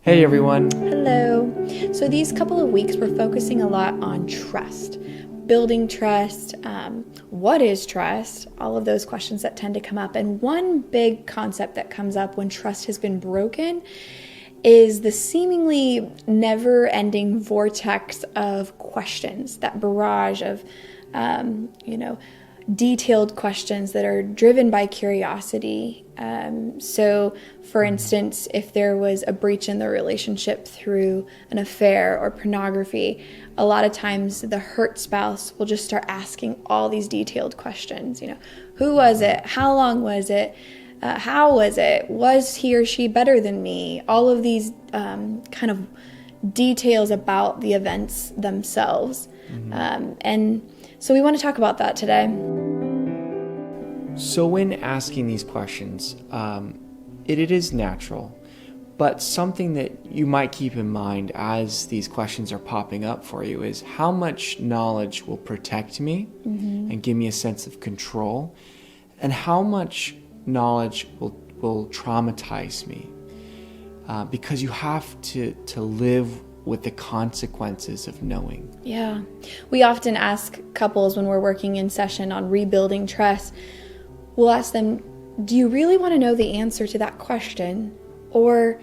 Hey everyone. Hello. So these couple of weeks we're focusing a lot on trust, building trust, what is trust, all of those questions that tend to come up. And one big concept that comes up when trust has been broken is the seemingly never-ending vortex of questions, that barrage of, detailed questions that are driven by curiosity. So, for instance, if there was a breach in the relationship through an affair or pornography, a lot of times the hurt spouse will just start asking all these detailed questions. Who was it? How long was it? How was it? Was he or she better than me? All of these kind of details about the events themselves. And so we want to talk about that today. So when asking these questions, it is natural, but something that you might keep in mind as these questions are popping up for you is how much knowledge will protect me and give me a sense of control, and how much knowledge will traumatize me, because you have to live with the consequences of knowing. Yeah. We often ask couples when we're working in session on rebuilding trust, we'll ask them, do you really want to know the answer to that question? Or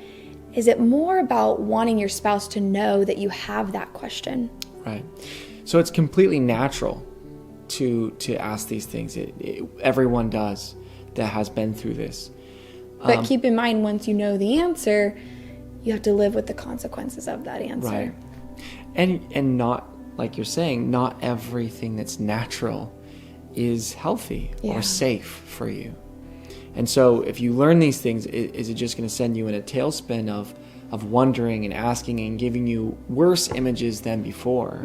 is it more about wanting your spouse to know that you have that question? Right. So it's completely natural to ask these things. Everyone does that has been through this. But keep in mind, once you know the answer, you have to live with the consequences of that answer. Right. And not, like you're saying, not everything that's natural is healthy or safe for you. And so if you learn these things, is it just going to send you in a tailspin of wondering and asking and giving you worse images than before?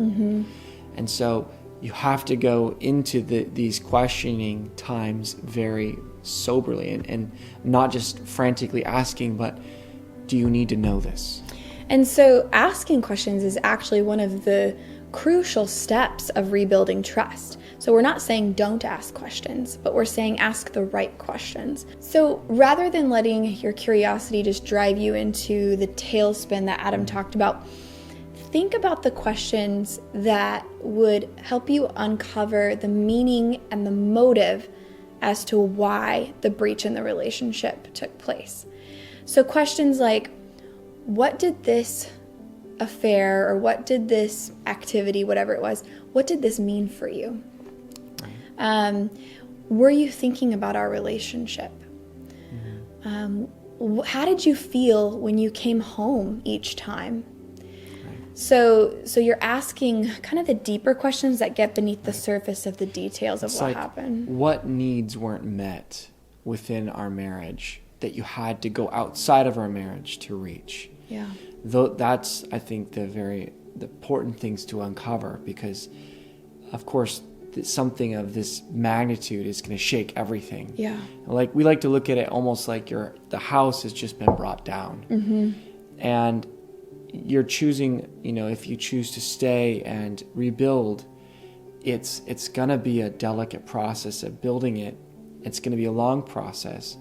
And so you have to go into these questioning times very soberly and not just frantically asking, but do you need to know this? And so asking questions is actually one of the crucial steps of rebuilding trust. So we're not saying don't ask questions, but we're saying ask the right questions. So rather than letting your curiosity just drive you into the tailspin that Adam talked about, think about the questions that would help you uncover the meaning and the motive as to why the breach in the relationship took place. So questions like, what did this affair or what did this activity, whatever it was, what did this mean for you? Were you thinking about our relationship? How did you feel when you came home each time? So you're asking kind of the deeper questions that get beneath the surface of the details of what happened. What needs weren't met within our marriage that you had to go outside of our marriage to reach? Yeah. Though that's, I think, the important things to uncover, because, of course, something of this magnitude is going to shake everything. Yeah. Like we like to look at it almost like the house has just been brought down, and you're choosing. If you choose to stay and rebuild, it's going to be a delicate process of building it. It's going to be a long process,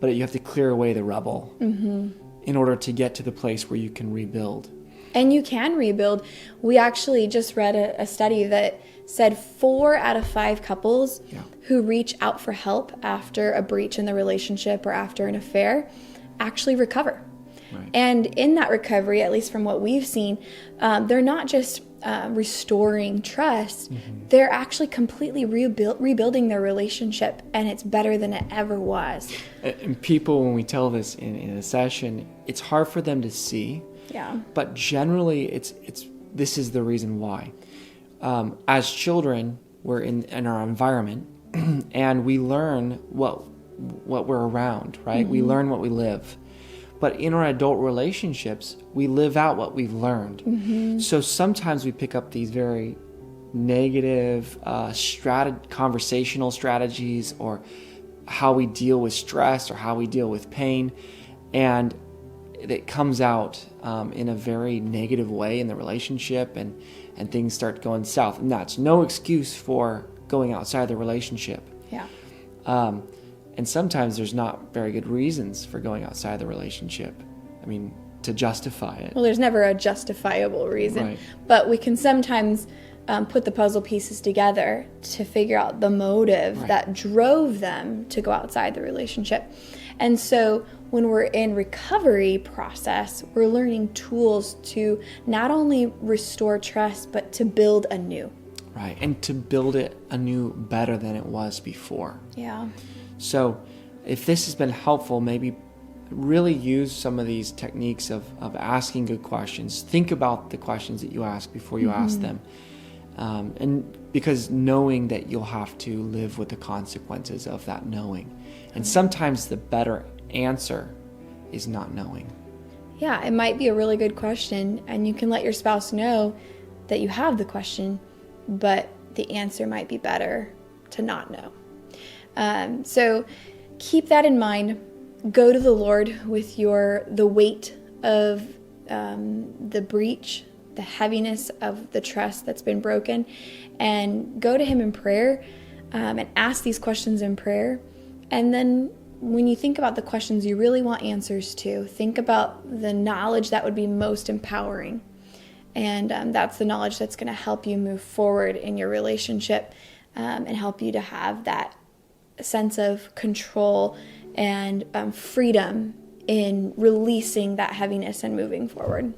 but you have to clear away the rubble in order to get to the place where you can rebuild. And you can rebuild. We actually just read a study that said 4 out of 5 couples who reach out for help after a breach in the relationship or after an affair actually recover. Right. And in that recovery, at least from what we've seen, they're not just restoring trust, they're actually completely rebuilding their relationship, and it's better than it ever was. And people, when we tell this in a session, it's hard for them to see. Yeah. But generally, this is the reason why. As children, we're in our environment, and we learn what we're around, right? We learn what we live. But in our adult relationships, we live out what we've learned. So sometimes we pick up these very negative conversational strategies, or how we deal with stress or how we deal with pain, and it comes out in a very negative way in the relationship, and things start going south. And that's no excuse for going outside the relationship. Yeah. And sometimes there's not very good reasons for going outside the relationship. I mean, to justify it. Well, there's never a justifiable reason, Right. but we can sometimes put the puzzle pieces together to figure out the motive Right. that drove them to go outside the relationship. And so when we're in recovery process, we're learning tools to not only restore trust, but to build anew. Right. And to build it anew better than it was before. Yeah. So if this has been helpful, maybe really use some of these techniques of asking good questions. Think about the questions that you ask before you ask them. And because knowing that you'll have to live with the consequences of that knowing. And sometimes the better answer is not knowing. Yeah, it might be a really good question, and you can let your spouse know that you have the question, but the answer might be better to not know. So keep that in mind. Go to the Lord with the weight of the breach, the heaviness of the trust that's been broken, and go to Him in prayer and ask these questions in prayer. And then when you think about the questions you really want answers to, think about the knowledge that would be most empowering. And that's the knowledge that's going to help you move forward in your relationship and help you to have that sense of control and freedom in releasing that heaviness and moving forward.